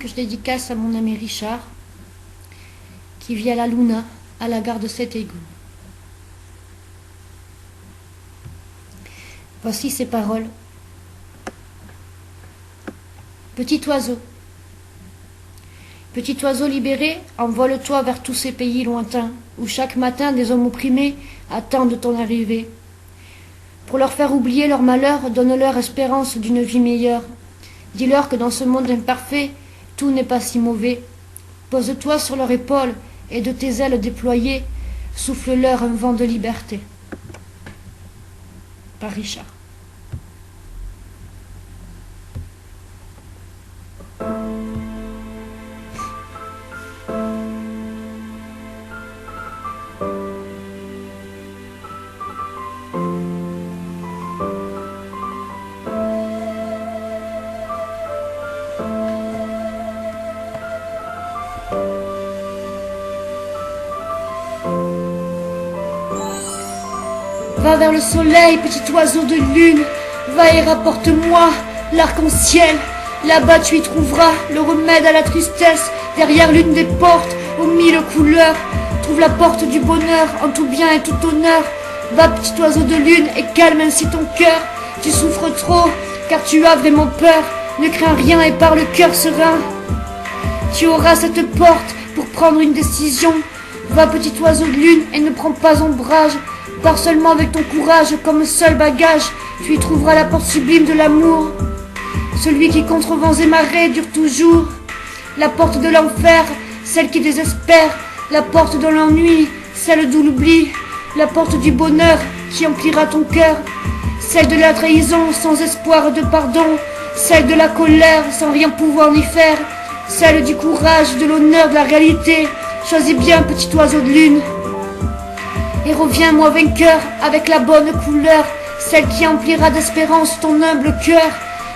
Que je dédicace à mon ami Richard, qui vit à la Luna, à la gare de Sétégon. Voici ses paroles. Petit oiseau libéré, envole-toi vers tous ces pays lointains, où chaque matin des hommes opprimés attendent ton arrivée. Pour leur faire oublier leur malheur, donne-leur espérance d'une vie meilleure. Dis-leur que dans ce monde imparfait, tout n'est pas si mauvais. Pose-toi sur leur épaule et de tes ailes déployées, souffle-leur un vent de liberté. Par Richard. Va vers le soleil, petit oiseau de lune, va et rapporte-moi l'arc-en-ciel. Là-bas tu y trouveras le remède à la tristesse, derrière l'une des portes aux mille couleurs. Trouve la porte du bonheur en tout bien et tout honneur. Va, petit oiseau de lune, et calme ainsi ton cœur. Tu souffres trop, car tu as vraiment peur. Ne crains rien et par le cœur serein. Tu auras cette porte pour prendre une décision. Va, petit oiseau de lune, et ne prends pas ombrage. Pars seulement avec ton courage comme seul bagage. Tu y trouveras la porte sublime de l'amour. Celui qui contre vents et marées dure toujours. La porte de l'enfer, celle qui désespère. La porte de l'ennui, celle d'où l'oubli. La porte du bonheur qui emplira ton cœur. Celle de la trahison sans espoir de pardon. Celle de la colère sans rien pouvoir ni faire. Celle du courage, de l'honneur, de la réalité. Choisis bien, petit oiseau de lune. Et reviens-moi vainqueur avec la bonne couleur, celle qui emplira d'espérance ton humble cœur.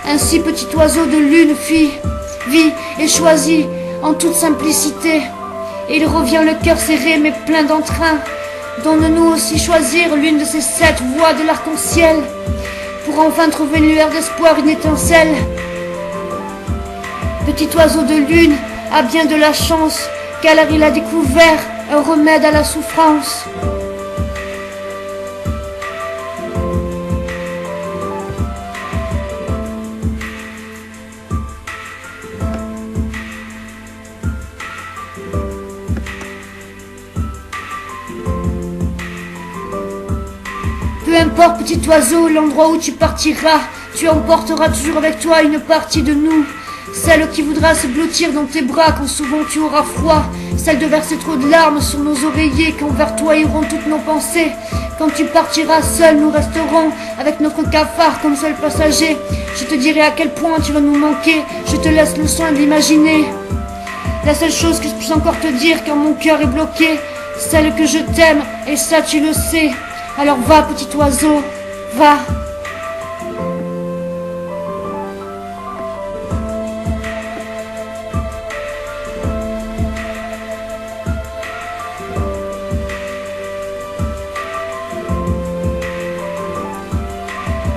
Ainsi, petit oiseau de lune, vis et choisis en toute simplicité. Et il revient le cœur serré mais plein d'entrain. Donne-nous aussi choisir l'une de ces 7 voies de l'arc-en-ciel, pour enfin trouver une lueur d'espoir, une étincelle. Petit oiseau de lune a bien de la chance, car il a découvert un remède à la souffrance. Peu importe, petit oiseau, l'endroit où tu partiras, tu emporteras toujours avec toi une partie de nous. Celle qui voudra se blottir dans tes bras quand souvent tu auras froid. Celle de verser trop de larmes sur nos oreillers quand vers toi iront toutes nos pensées. Quand tu partiras seul, nous resterons avec notre cafard comme seul passager. Je te dirai à quel point tu vas nous manquer, je te laisse le soin de l'imaginer. La seule chose que je puisse encore te dire quand mon cœur est bloqué, celle que je t'aime, et ça tu le sais. Alors va, petit oiseau, va.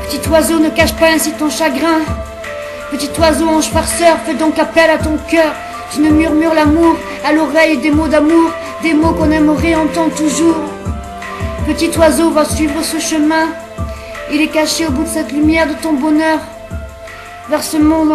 Petit oiseau, ne cache pas ainsi ton chagrin. Petit oiseau, ange farceur, fais donc appel à ton cœur. Tu ne murmures l'amour à l'oreille des mots d'amour, des mots qu'on aimerait entendre toujours. Petit oiseau, va suivre ce chemin. Il est caché au bout de cette lumière de ton bonheur. Vers ce monde